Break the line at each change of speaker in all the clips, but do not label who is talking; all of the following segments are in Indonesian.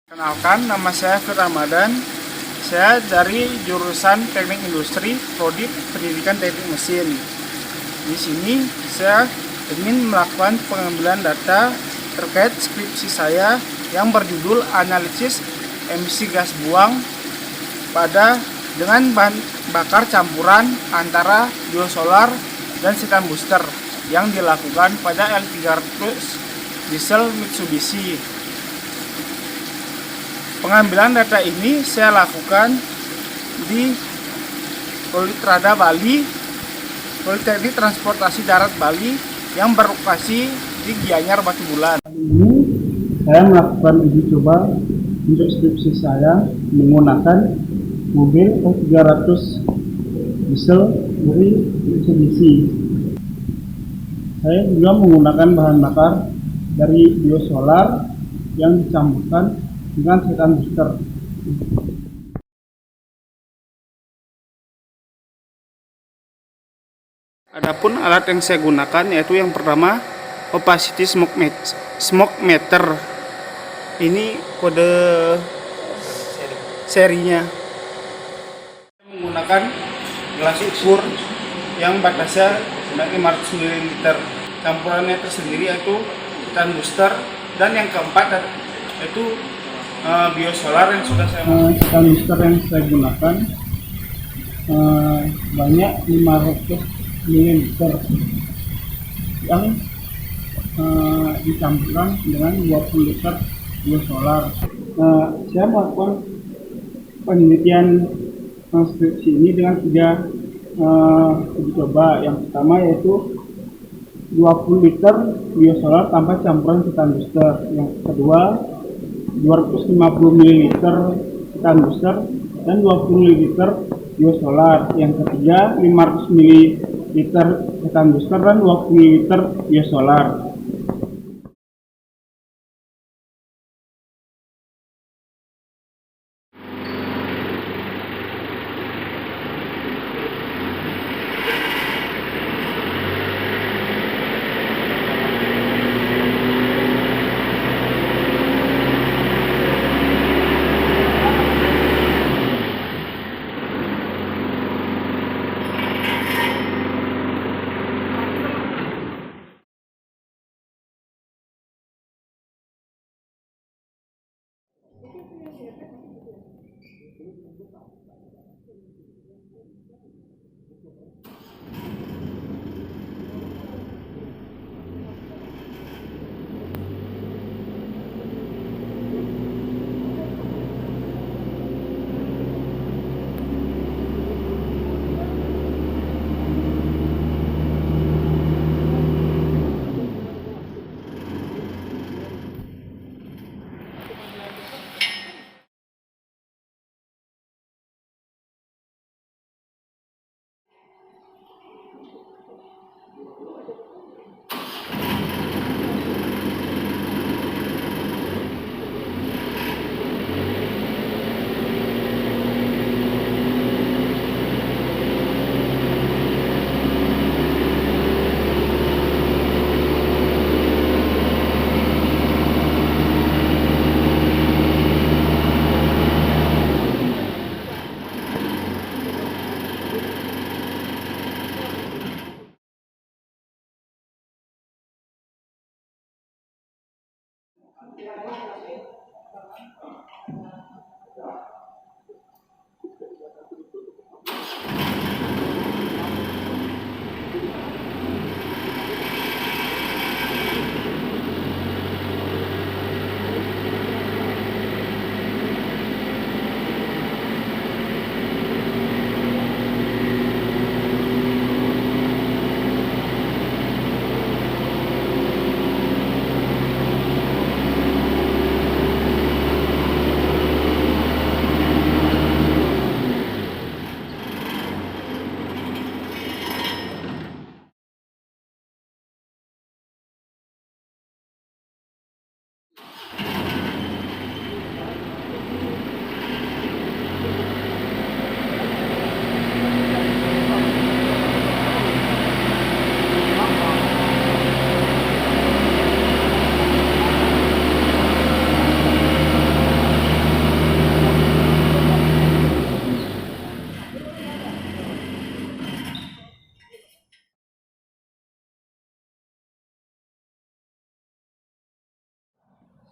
Kenalkan, nama saya Fir Ramadan. Saya dari jurusan Teknik Industri, Prodi Pendidikan Teknik Mesin. Di sini saya ingin melakukan pengambilan data terkait skripsi saya yang berjudul Analisis Emisi Gas Buang dengan bahan bakar campuran antara biosolar dan setan booster yang dilakukan pada L300 diesel Mitsubishi. Pengambilan data ini saya lakukan di Politrada Bali, Politeknik Transportasi Darat Bali yang berlokasi di Gianyar, Batu Bulan. Kali ini saya melakukan uji coba untuk skripsi saya menggunakan mobil L300 diesel dari Mitsubishi. Saya juga menggunakan bahan bakar dari biosolar yang dicampurkan dengan setan booster. Adapun alat yang saya gunakan yaitu yang pertama opacity smoke meter. Ini kode serinya. Menggunakan gelas ukur yang batasnya 500 ml. Campurannya tersendiri yaitu setan booster, dan yang keempat yaitu biosolar yang sudah saya setan booster yang saya gunakan banyak 500 ml yang dicampurkan dengan 20 liter biosolar. Saya melakukan penelitian skripsi ini dengan 3 uji coba. Yang pertama yaitu 20 liter biosolar tanpa campuran setan booster. Yang kedua 250 ml setan booster dan 20 liter biosolar. Yang ketiga 500 ml setan booster dan 20 liter biosolar.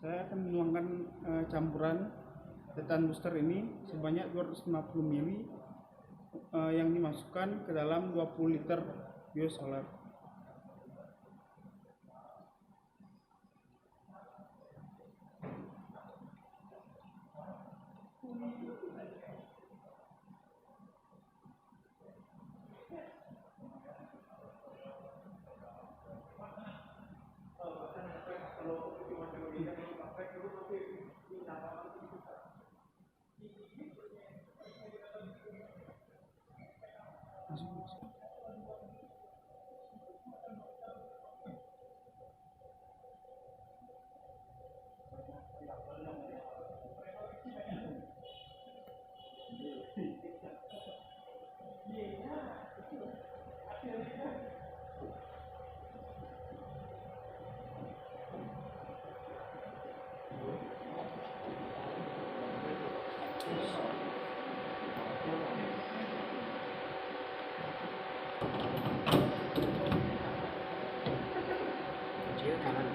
saya akan menuangkan campuran setan booster ini sebanyak 250 ml yang dimasukkan ke dalam 20 liter biosolar.
Kuncinya ke kanan.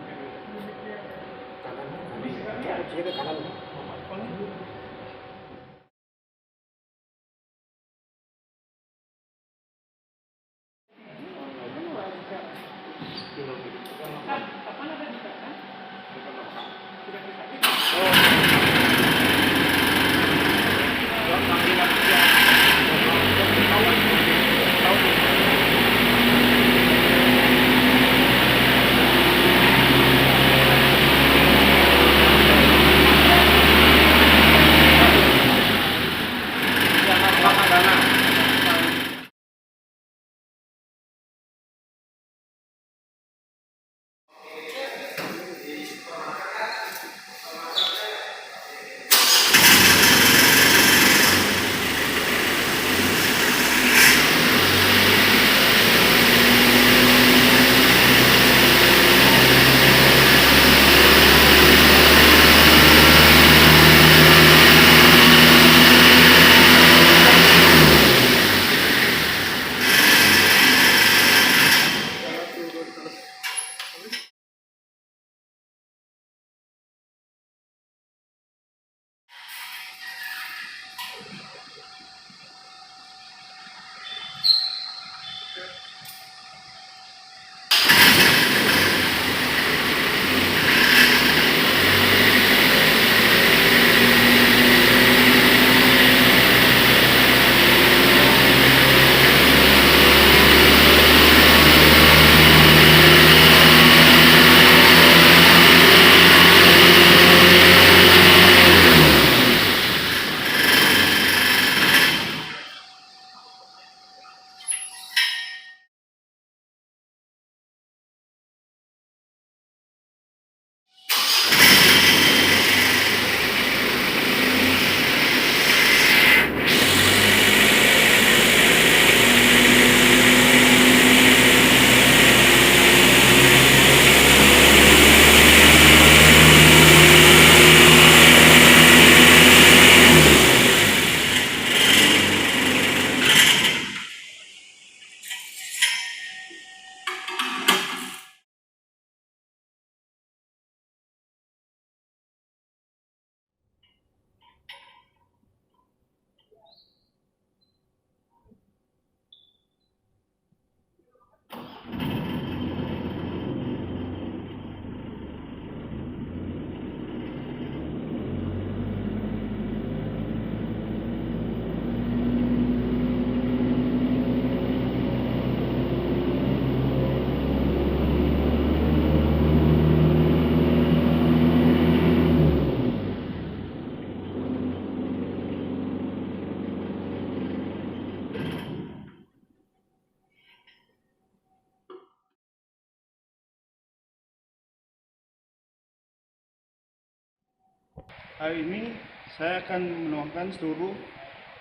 Hari ini saya akan menuangkan seluruh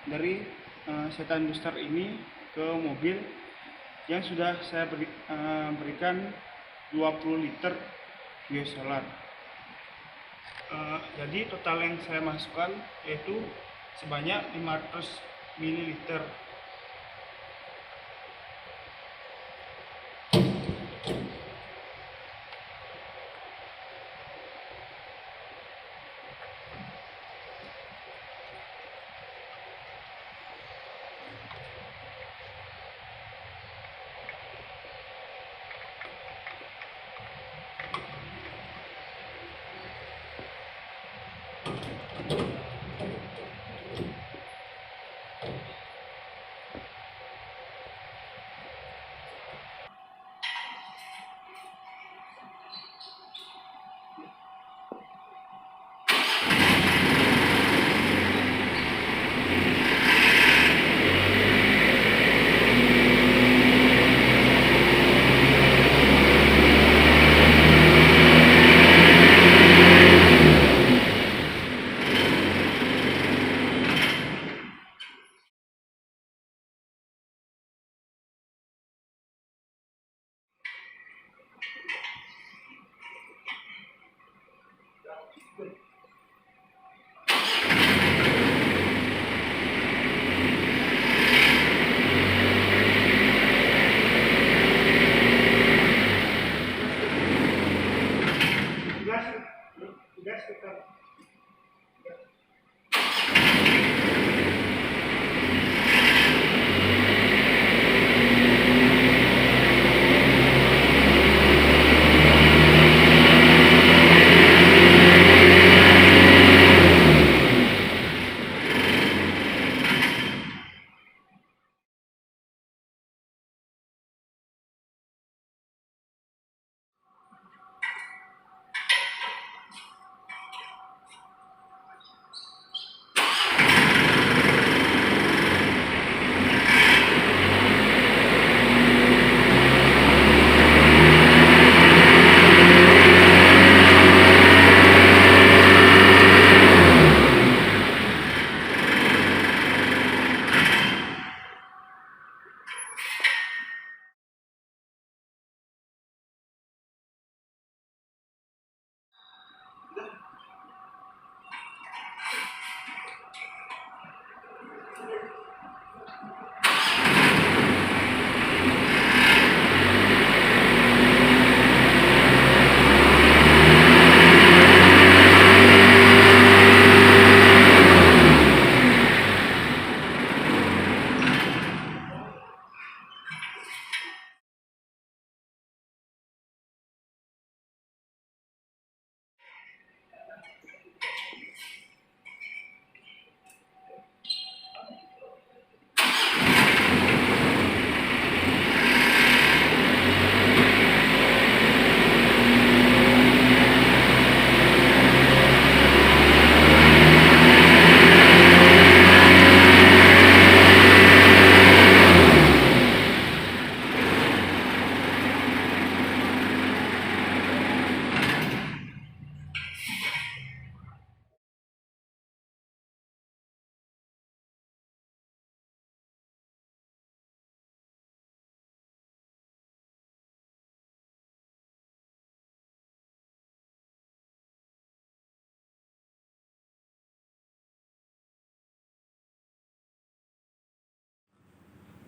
dari setan booster ini ke mobil yang sudah saya berikan 20 liter biosolar. Jadi total yang saya masukkan yaitu sebanyak 500 ml.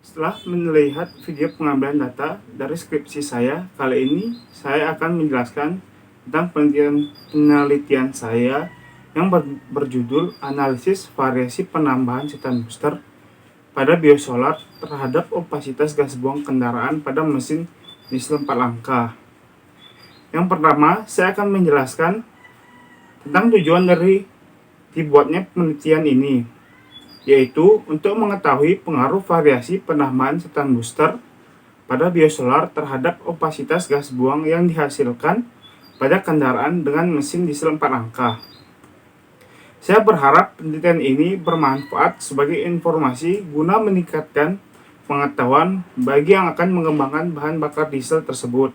Setelah melihat video pengambilan data dari skripsi saya, kali ini saya akan menjelaskan tentang penelitian saya yang berjudul Analisis Variasi Penambahan setan booster pada biosolar terhadap opasitas gas buang kendaraan pada mesin diesel 4 langkah. Yang pertama, saya akan menjelaskan tentang tujuan dari dibuatnya penelitian ini, yaitu untuk mengetahui pengaruh variasi penambahan setan booster pada biosolar terhadap opasitas gas buang yang dihasilkan pada kendaraan dengan mesin diesel 4 angka. Saya berharap penelitian ini bermanfaat sebagai informasi guna meningkatkan pengetahuan bagi yang akan mengembangkan bahan bakar diesel tersebut.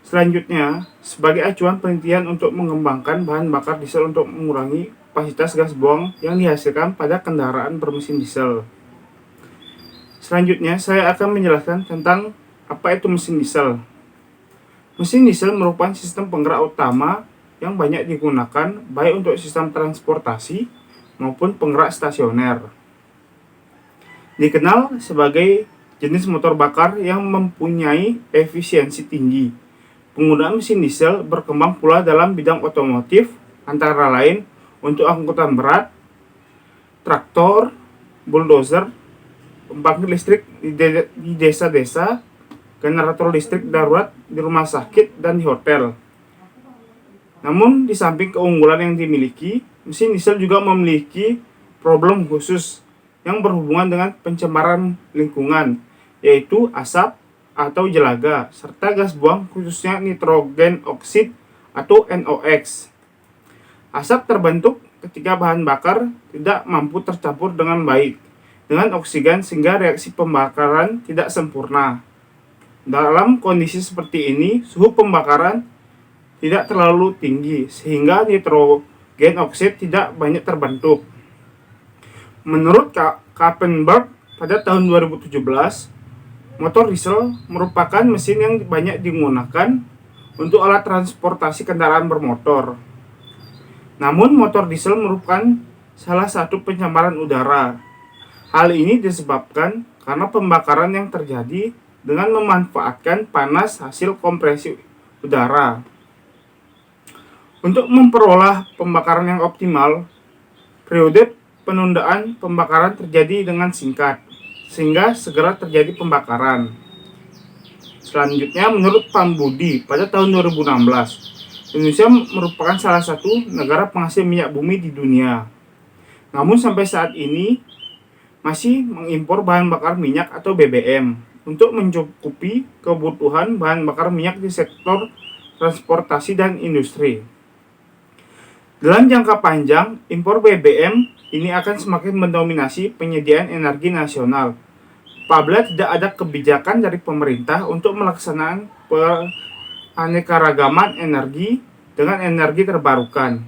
Selanjutnya, sebagai acuan penelitian untuk mengembangkan bahan bakar diesel untuk mengurangi opasitas gas buang yang dihasilkan pada kendaraan bermesin diesel. Selanjutnya, saya akan menjelaskan tentang apa itu mesin diesel. Mesin diesel merupakan sistem penggerak utama yang banyak digunakan baik untuk sistem transportasi maupun penggerak stasioner. Dikenal sebagai jenis motor bakar yang mempunyai efisiensi tinggi. Penggunaan mesin diesel berkembang pula dalam bidang otomotif, antara lain untuk angkutan berat, traktor, bulldozer, pembangkit listrik di desa-desa, generator listrik darurat di rumah sakit dan di hotel. Namun, di samping keunggulan yang dimiliki, mesin diesel juga memiliki problem khusus yang berhubungan dengan pencemaran lingkungan, yaitu asap atau jelaga, serta gas buang khususnya nitrogen oksid atau NOx. Asap terbentuk ketika bahan bakar tidak mampu tercampur dengan baik dengan oksigen sehingga reaksi pembakaran tidak sempurna. Dalam kondisi seperti ini, suhu pembakaran tidak terlalu tinggi sehingga nitrogen oksid tidak banyak terbentuk. Menurut Kappenberg pada tahun 2017, motor diesel merupakan mesin yang banyak digunakan untuk alat transportasi kendaraan bermotor. Namun, motor diesel merupakan salah satu pencemaran udara. Hal ini disebabkan karena pembakaran yang terjadi dengan memanfaatkan panas hasil kompresi udara. Untuk memperoleh pembakaran yang optimal, periode penundaan pembakaran terjadi dengan singkat, sehingga segera terjadi pembakaran. Selanjutnya, menurut Pambudi, pada tahun 2016, Indonesia merupakan salah satu negara penghasil minyak bumi di dunia. Namun sampai saat ini masih mengimpor bahan bakar minyak atau BBM untuk mencukupi kebutuhan bahan bakar minyak di sektor transportasi dan industri. Dalam jangka panjang, impor BBM ini akan semakin mendominasi penyediaan energi nasional apabila tidak ada kebijakan dari pemerintah untuk melaksanakan aneka-ragaman energi dengan energi terbarukan.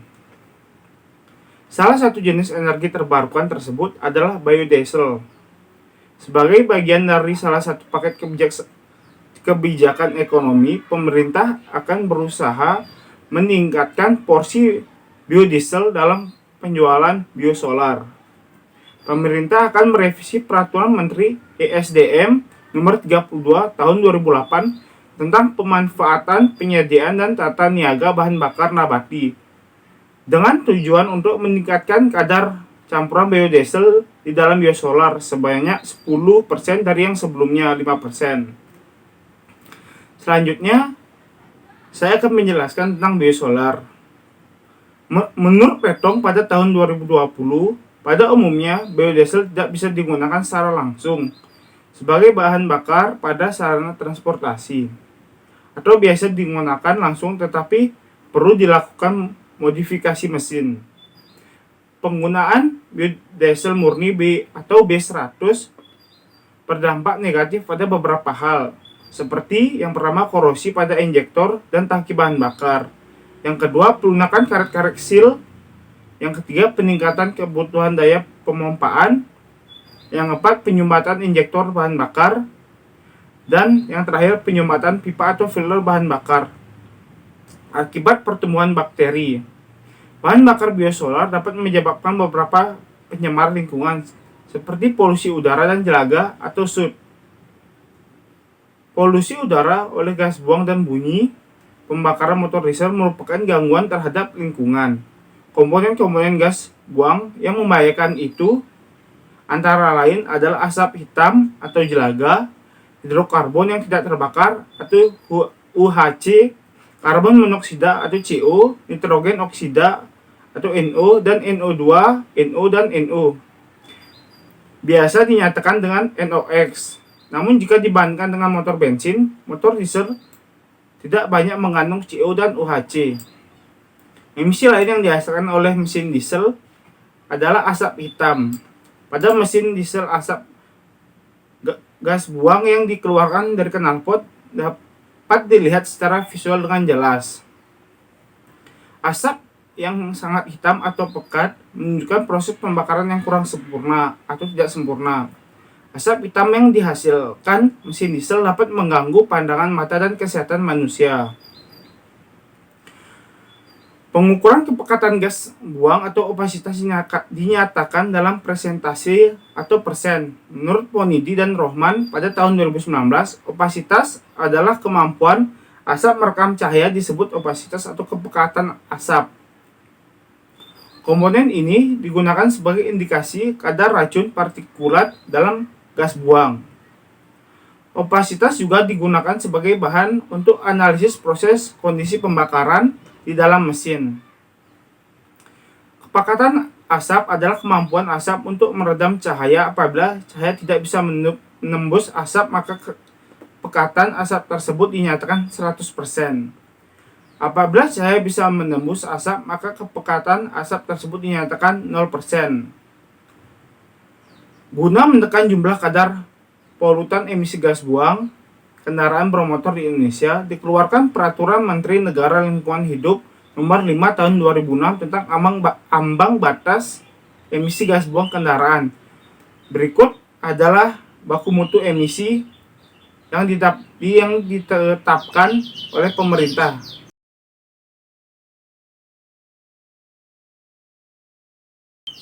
Salah satu jenis energi terbarukan tersebut adalah biodiesel. Sebagai bagian dari salah satu paket kebijakan ekonomi, pemerintah akan berusaha meningkatkan porsi biodiesel dalam penjualan biosolar. Pemerintah akan merevisi Peraturan Menteri ESDM Nomor 32 Tahun 2008 tentang pemanfaatan, penyediaan, dan tata niaga bahan bakar nabati dengan tujuan untuk meningkatkan kadar campuran biodiesel di dalam biosolar sebanyak 10% dari yang sebelumnya 5%. Selanjutnya, saya akan menjelaskan tentang biosolar. Menurut Petong pada tahun 2020, pada umumnya biodiesel tidak bisa digunakan secara langsung sebagai bahan bakar pada sarana transportasi atau biasa digunakan langsung, tetapi perlu dilakukan modifikasi mesin. Penggunaan biodiesel murni atau B100 berdampak negatif pada beberapa hal, seperti yang pertama korosi pada injektor dan tangki bahan bakar. Yang kedua, pelunakan karet-karet seal. Yang ketiga, peningkatan kebutuhan daya pemompaan. Yang keempat, penyumbatan injektor bahan bakar. Dan yang terakhir, penyumbatan pipa atau filler bahan bakar akibat pertumbuhan bakteri. Bahan bakar biosolar dapat menyebabkan beberapa pencemar lingkungan seperti polusi udara dan jelaga atau SUD. Polusi udara oleh gas buang dan bunyi pembakaran motor diesel merupakan gangguan terhadap lingkungan. Komponen-komponen gas buang yang membahayakan itu antara lain adalah asap hitam atau jelaga, hidrokarbon yang tidak terbakar atau UHC, karbon monoksida atau CO, nitrogen oksida atau NO, dan NO2, NO, dan NO. Biasa dinyatakan dengan NOx. Namun jika dibandingkan dengan motor bensin, motor diesel tidak banyak mengandung CO dan UHC. Emisi lain yang dihasilkan oleh mesin diesel adalah asap hitam. Pada mesin diesel, asap gas buang yang dikeluarkan dari knalpot dapat dilihat secara visual dengan jelas. Asap yang sangat hitam atau pekat menunjukkan proses pembakaran yang kurang sempurna atau tidak sempurna. Asap hitam yang dihasilkan mesin diesel dapat mengganggu pandangan mata dan kesehatan manusia. Pengukuran kepekatan gas buang atau opasitas dinyatakan dalam presentasi atau persen. Menurut Ponidi dan Rohman pada tahun 2019, opasitas adalah kemampuan asap merekam cahaya disebut opasitas atau kepekatan asap. Komponen ini digunakan sebagai indikasi kadar racun partikulat dalam gas buang. Opasitas juga digunakan sebagai bahan untuk analisis proses kondisi pembakaran di dalam mesin. Kepekatan asap adalah kemampuan asap untuk meredam cahaya. Apabila cahaya tidak bisa menembus asap, maka kepekatan asap tersebut dinyatakan 100%. Apabila cahaya bisa menembus asap, maka kepekatan asap tersebut dinyatakan 0%. Guna menekan jumlah kadar polutan emisi gas buang kendaraan bermotor di Indonesia, dikeluarkan Peraturan Menteri Negara Lingkungan Hidup Nomor 5 Tahun 2006 tentang ambang batas emisi gas buang kendaraan. Berikut adalah baku mutu emisi yang ditetapkan oleh pemerintah.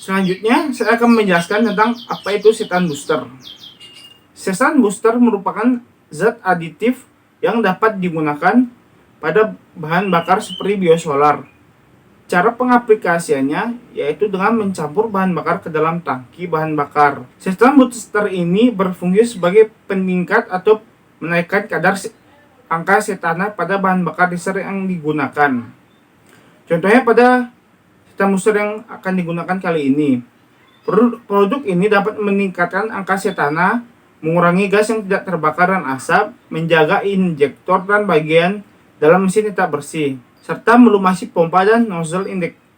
Selanjutnya, saya akan menjelaskan tentang apa itu setan booster. Setan booster merupakan zat aditif yang dapat digunakan pada bahan bakar seperti biosolar. Cara pengaplikasiannya yaitu dengan mencampur bahan bakar ke dalam tangki bahan bakar. Setan booster ini berfungsi sebagai peningkat atau menaikkan kadar angka setana pada bahan bakar diesel yang digunakan. Contohnya pada setan booster yang akan digunakan kali ini. Produk ini dapat meningkatkan angka setana, mengurangi gas yang tidak terbakar dan asap, menjaga injektor dan bagian dalam mesin tetap bersih, serta melumasi pompa dan nozzle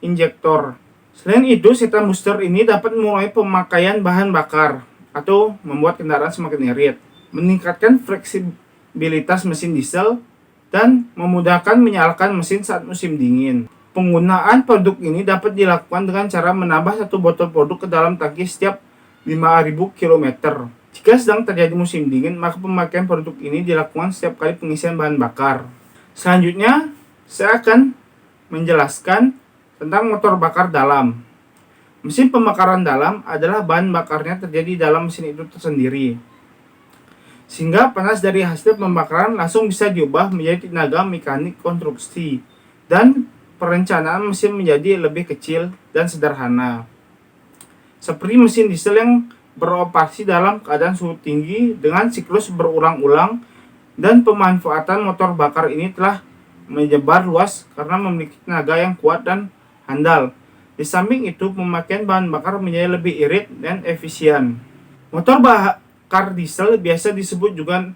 injektor. Selain itu, setan booster ini dapat mengurangi pemakaian bahan bakar atau membuat kendaraan semakin irit, meningkatkan fleksibilitas mesin diesel, dan memudahkan menyalakan mesin saat musim dingin. Penggunaan produk ini dapat dilakukan dengan cara menambah satu botol produk ke dalam tangki setiap 5.000 km. Jika sedang terjadi musim dingin, maka pemakaian produk ini dilakukan setiap kali pengisian bahan bakar. Selanjutnya, saya akan menjelaskan tentang motor bakar dalam. Mesin pembakaran dalam adalah bahan bakarnya terjadi dalam mesin itu tersendiri, sehingga panas dari hasil pembakaran langsung bisa diubah menjadi tenaga mekanik konstruksi dan perencanaan mesin menjadi lebih kecil dan sederhana. Seperti mesin diesel yang beroperasi dalam keadaan suhu tinggi dengan siklus berulang-ulang, dan pemanfaatan motor bakar ini telah menyebar luas karena memiliki tenaga yang kuat dan handal. Di samping itu, pemakaian bahan bakar menjadi lebih irit dan efisien. Motor bakar diesel biasa disebut juga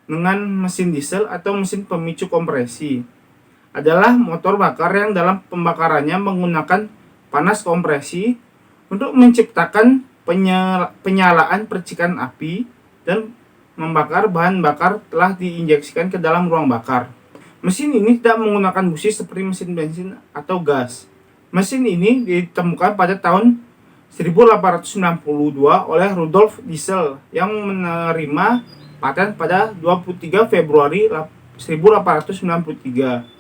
dengan mesin diesel atau mesin pemicu kompresi. Adalah motor bakar yang dalam pembakarannya menggunakan panas kompresi untuk menciptakan penyalaan percikan api dan membakar bahan bakar telah diinjeksikan ke dalam ruang bakar. Mesin ini tidak menggunakan busi seperti mesin bensin atau gas. Mesin ini ditemukan pada tahun 1892 oleh Rudolf Diesel yang menerima paten pada 23 Februari 1893.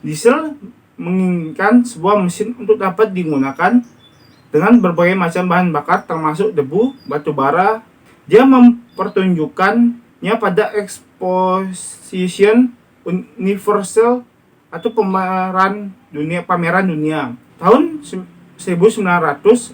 Diesel menginginkan sebuah mesin untuk dapat digunakan dengan berbagai macam bahan bakar termasuk debu, batu bara. Dia mempertunjukkannya pada Exposition Universal atau pameran dunia tahun 1900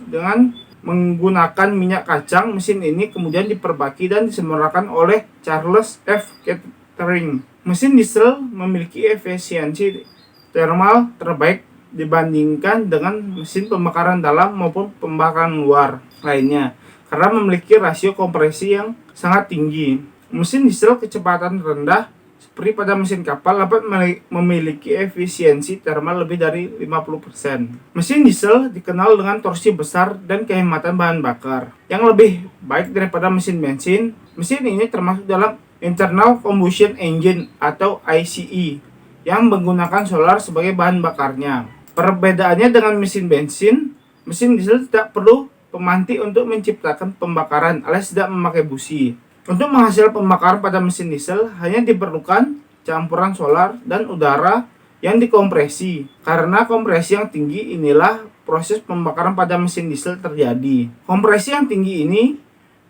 dengan menggunakan minyak kacang. Mesin ini kemudian diperbaiki dan disemarakan oleh Charles F. Kettering. Mesin diesel memiliki efisiensi thermal terbaik dibandingkan dengan mesin pembakaran dalam maupun pembakaran luar lainnya karena memiliki rasio kompresi yang sangat tinggi. Mesin diesel kecepatan rendah seperti pada mesin kapal dapat memiliki efisiensi thermal lebih dari 50%. Mesin diesel dikenal dengan torsi besar dan kehematan bahan bakar yang lebih baik daripada mesin bensin. Mesin ini termasuk dalam Internal Combustion Engine atau ICE yang menggunakan solar sebagai bahan bakarnya. Perbedaannya dengan mesin bensin, mesin diesel tidak perlu pemanti untuk menciptakan pembakaran alias tidak memakai busi. Untuk menghasilkan pembakaran pada mesin diesel hanya diperlukan campuran solar dan udara yang dikompresi. Karena kompresi yang tinggi inilah proses pembakaran pada mesin diesel terjadi. Kompresi yang tinggi ini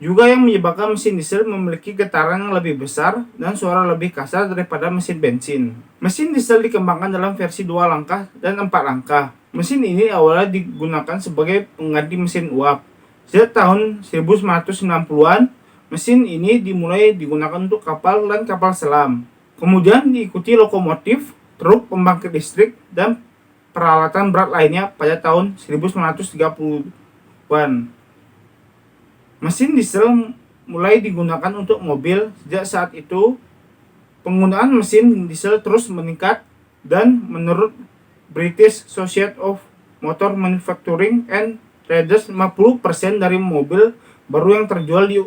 juga yang menyebabkan mesin diesel memiliki getaran yang lebih besar dan suara lebih kasar daripada mesin bensin. Mesin diesel dikembangkan dalam versi 2 langkah dan 4 langkah. Mesin ini awalnya digunakan sebagai pengganti mesin uap. Sejak tahun 1990-an, mesin ini dimulai digunakan untuk kapal dan kapal selam. Kemudian diikuti lokomotif, truk, pembangkit listrik, dan peralatan berat lainnya pada tahun 1930-an. Mesin diesel mulai digunakan untuk mobil. Sejak saat itu, penggunaan mesin diesel terus meningkat dan menurut British Society of Motor Manufacturing and Traders, 50% dari mobil baru yang terjual di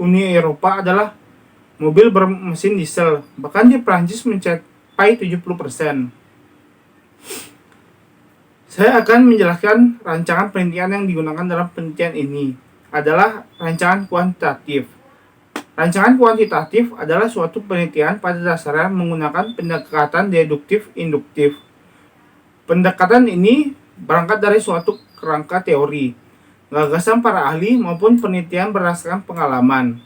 Uni Eropa adalah mobil bermesin diesel. Bahkan di Prancis mencapai 70%. Saya akan menjelaskan rancangan penelitian yang digunakan dalam penelitian ini adalah rancangan kuantitatif. Rancangan kuantitatif adalah suatu penelitian pada dasarnya menggunakan pendekatan deduktif-induktif. Pendekatan ini berangkat dari suatu kerangka teori, gagasan para ahli maupun penelitian berdasarkan pengalaman.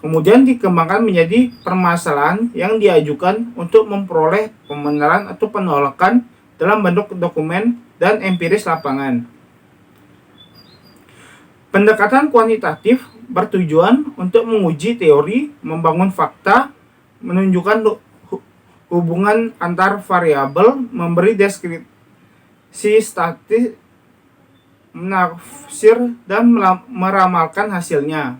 Kemudian dikembangkan menjadi permasalahan yang diajukan untuk memperoleh pembenaran atau penolakan dalam bentuk dokumen dan empiris lapangan. Pendekatan kuantitatif bertujuan untuk menguji teori, membangun fakta, menunjukkan hubungan antar variabel, memberi deskripsi statis, menafsir, dan meramalkan hasilnya.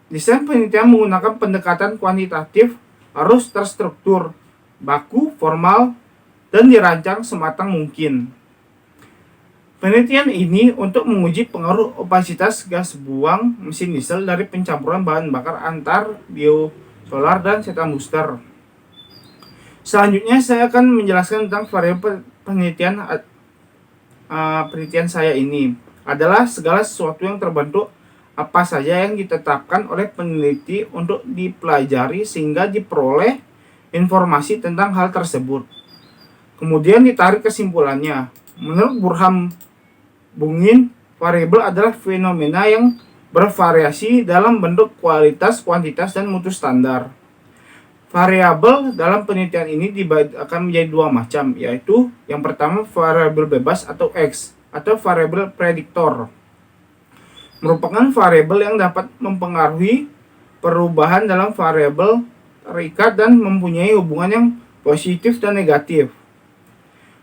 Desain penelitian menggunakan pendekatan kuantitatif harus terstruktur, baku, formal, dan dirancang sematang mungkin. Penelitian ini untuk menguji pengaruh opasitas gas buang mesin diesel dari pencampuran bahan bakar antar biosolar dan setan booster. Selanjutnya saya akan menjelaskan tentang variabel penelitian saya ini adalah segala sesuatu yang terbentuk apa saja yang ditetapkan oleh peneliti untuk dipelajari sehingga diperoleh informasi tentang hal tersebut. Kemudian ditarik kesimpulannya. Menurut Burham Bungin, variabel adalah fenomena yang bervariasi dalam bentuk kualitas, kuantitas, dan mutu standar. Variabel dalam penelitian ini akan menjadi 2 macam, yaitu yang pertama variabel bebas atau X, atau variabel prediktor. Merupakan variabel yang dapat mempengaruhi perubahan dalam variabel terikat dan mempunyai hubungan yang positif dan negatif.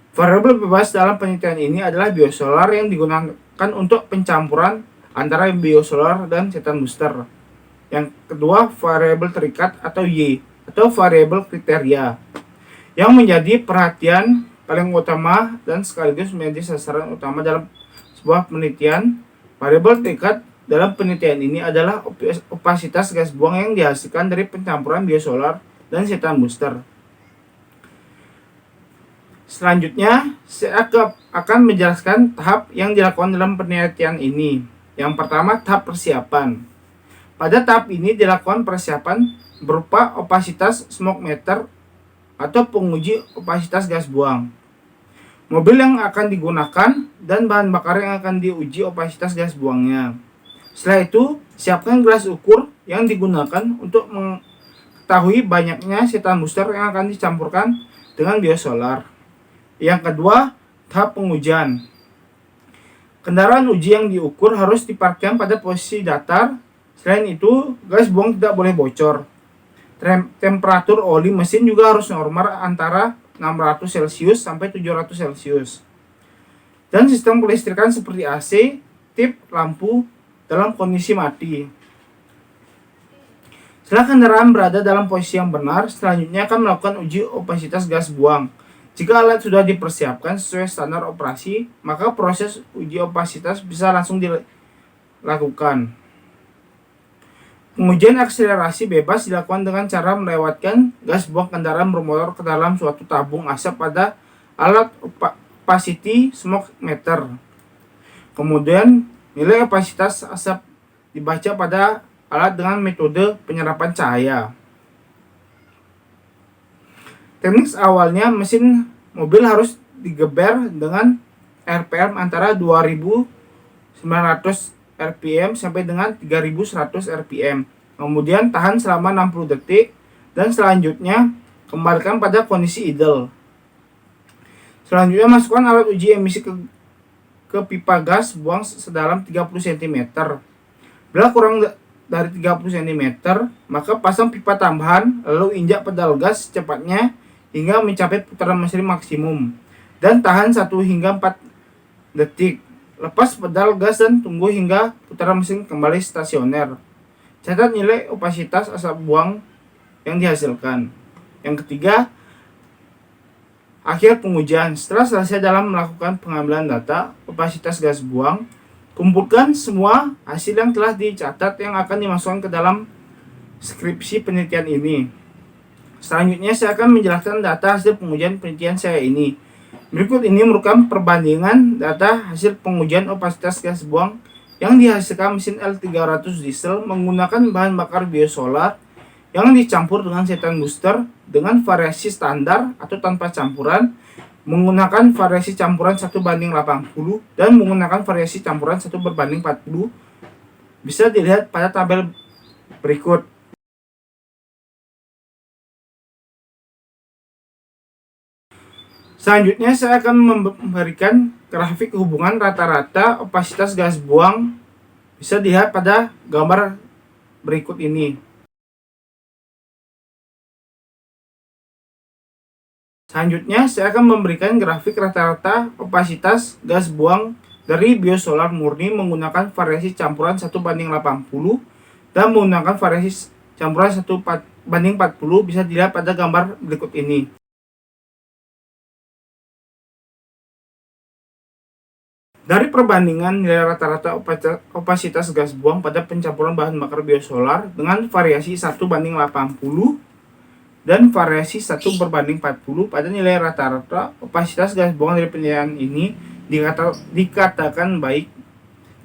Variabel bebas dalam penelitian ini adalah biosolar yang digunakan untuk pencampuran antara biosolar dan setan booster. Yang kedua, variabel terikat atau Y, atau variabel kriteria, yang menjadi perhatian paling utama dan sekaligus menjadi sasaran utama dalam sebuah penelitian. Variabel terikat dalam penelitian ini adalah opasitas gas buang yang dihasilkan dari pencampuran biosolar dan setan booster. Selanjutnya, saya akan menjelaskan tahap yang dilakukan dalam penelitian ini. Yang pertama, tahap persiapan. Pada tahap ini dilakukan persiapan berupa opasitas smoke meter atau penguji opasitas gas buang. mobil yang akan digunakan, dan bahan bakar yang akan diuji opasitas gas buangnya. Setelah itu, siapkan gelas ukur yang digunakan untuk mengetahui banyaknya setan booster yang akan dicampurkan dengan biosolar. Yang kedua, tahap pengujian. Kendaraan uji yang diukur harus diparkirkan pada posisi datar. Selain itu, gas buang tidak boleh bocor. Temperatur oli mesin juga harus normal antara 600 Celcius sampai 700 Celcius. Dan sistem kelistrikan seperti AC, tip, lampu dalam kondisi mati. Setelah kendaraan berada dalam posisi yang benar, selanjutnya akan melakukan uji opasitas gas buang. Jika alat sudah dipersiapkan sesuai standar operasi, maka proses uji opasitas bisa langsung dilakukan. Pengujian akselerasi bebas dilakukan dengan cara melewatkan gas buang kendaraan bermotor ke dalam suatu tabung asap pada alat opacity smoke meter. Kemudian nilai opasitas asap dibaca pada alat dengan metode penyerapan cahaya. Teknik awalnya mesin mobil harus digeber dengan RPM antara 2900 RPM sampai dengan 3100 RPM. Kemudian tahan selama 60 detik dan selanjutnya kembalikan pada kondisi idle. Selanjutnya masukkan alat uji emisi ke pipa gas buang sedalam 30 cm. Bila kurang dari 30 cm, maka pasang pipa tambahan lalu injak pedal gas secepatnya hingga mencapai putaran mesin maksimum dan tahan 1 hingga 4 detik. Lepas pedal gas dan tunggu hingga putaran mesin kembali stasioner. Catat nilai opasitas asap buang yang dihasilkan. Yang ketiga, akhir pengujian. Setelah selesai dalam melakukan pengambilan data opasitas gas buang, kumpulkan semua hasil yang telah dicatat yang akan dimasukkan ke dalam skripsi penelitian ini. Selanjutnya saya akan menjelaskan data hasil pengujian penelitian saya ini. Berikut ini merupakan perbandingan data hasil pengujian opasitas gas buang yang dihasilkan mesin L300 diesel menggunakan bahan bakar biosolar yang dicampur dengan setan booster dengan variasi standar atau tanpa campuran, menggunakan variasi campuran 1:80 dan menggunakan variasi campuran 1:40. Bisa dilihat pada tabel berikut. Selanjutnya saya akan memberikan grafik hubungan rata-rata opasitas gas buang. Bisa dilihat pada gambar berikut ini. Selanjutnya saya akan memberikan grafik rata-rata opasitas gas buang dari biosolar murni menggunakan variasi campuran 1:80 dan menggunakan variasi campuran 1:40. Bisa dilihat pada gambar berikut ini. Dari perbandingan nilai rata-rata opasitas gas buang pada pencampuran bahan bakar biosolar dengan variasi 1:80 dan variasi 1:40 pada nilai rata-rata opasitas gas buang dari penilaian ini dikatakan baik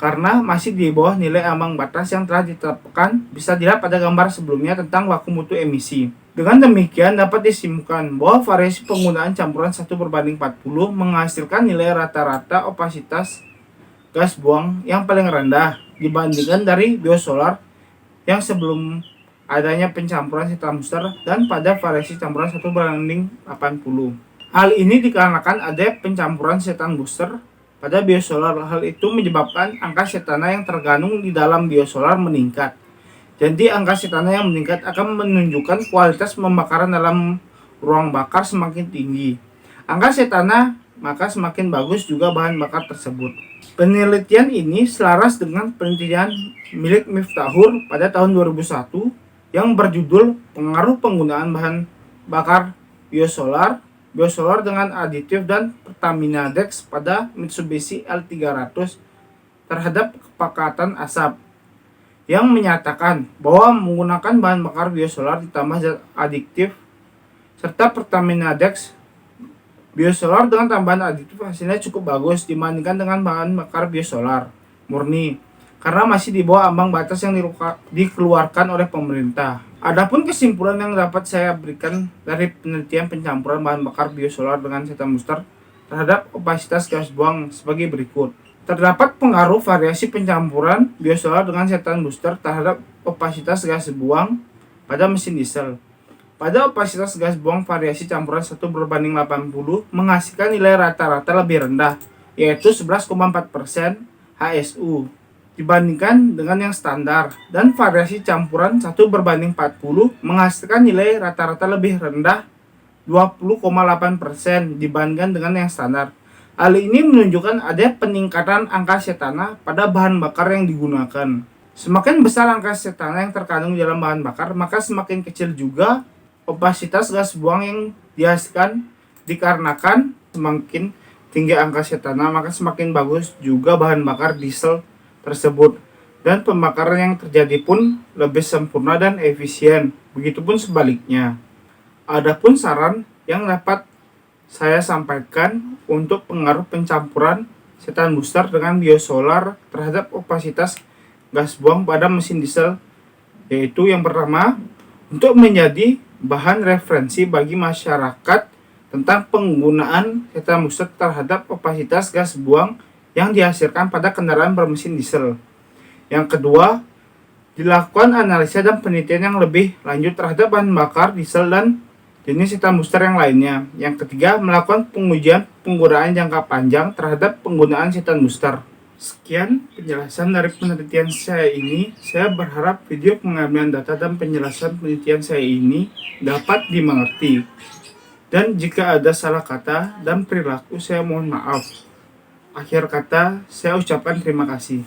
karena masih di bawah nilai ambang batas yang telah ditetapkan. Bisa dilihat pada gambar sebelumnya tentang baku mutu emisi. Dengan demikian dapat disimpulkan bahwa variasi penggunaan campuran 1:40 menghasilkan nilai rata-rata opasitas gas buang yang paling rendah dibandingkan dari biosolar yang sebelum adanya pencampuran setan booster dan pada variasi campuran 1:80. Hal ini dikarenakan ada pencampuran setan booster pada biosolar. Hal itu menyebabkan angka setana yang terkandung di dalam biosolar meningkat. Jadi angka setana yang meningkat akan menunjukkan kualitas pembakaran dalam ruang bakar semakin tinggi. Angka setana maka semakin bagus juga bahan bakar tersebut. Penelitian ini selaras dengan penelitian milik Miftahur pada tahun 2001 yang berjudul Pengaruh Penggunaan Bahan Bakar Biosolar dengan aditif dan Pertamina Dex pada Mitsubishi L300 terhadap kepekatan asap, yang menyatakan bahwa menggunakan bahan bakar biosolar ditambah zat adiktif serta Pertamina Dex biosolar dengan tambahan aditif hasilnya cukup bagus dibandingkan dengan bahan bakar biosolar murni karena masih di bawah ambang batas yang dikeluarkan oleh pemerintah. Adapun kesimpulan yang dapat saya berikan dari penelitian pencampuran bahan bakar biosolar dengan setan booster terhadap opasitas gas buang sebagai berikut. Terdapat pengaruh variasi pencampuran biosolar dengan setan booster terhadap opasitas gas buang pada mesin diesel. Pada opasitas gas buang variasi campuran 1:80 menghasilkan nilai rata-rata lebih rendah, yaitu 11,4% HSU dibandingkan dengan yang standar, dan variasi campuran 1:40 menghasilkan nilai rata-rata lebih rendah 20,8% dibandingkan dengan yang standar. Hal ini menunjukkan ada peningkatan angka cetana pada bahan bakar yang digunakan. Semakin besar angka cetana yang terkandung dalam bahan bakar, maka semakin kecil juga opasitas gas buang yang dihasilkan, dikarenakan semakin tinggi angka cetana maka semakin bagus juga bahan bakar diesel tersebut, dan pembakaran yang terjadi pun lebih sempurna dan efisien. Begitupun sebaliknya. Adapun saran yang dapat saya sampaikan untuk pengaruh pencampuran setan booster dengan biosolar terhadap opasitas gas buang pada mesin diesel, yaitu yang pertama, untuk menjadi bahan referensi bagi masyarakat tentang penggunaan setan booster terhadap opasitas gas buang yang dihasilkan pada kendaraan bermesin diesel. Yang kedua, dilakukan analisa dan penelitian yang lebih lanjut terhadap bahan bakar diesel dan jenis setan booster yang lainnya. Yang ketiga, melakukan pengujian penggunaan jangka panjang terhadap penggunaan setan booster. Sekian penjelasan dari penelitian saya ini. Saya berharap video pengambilan data dan penjelasan penelitian saya ini dapat dimengerti. Dan jika ada salah kata dan perilaku, saya mohon maaf. Akhir kata, saya ucapkan terima kasih.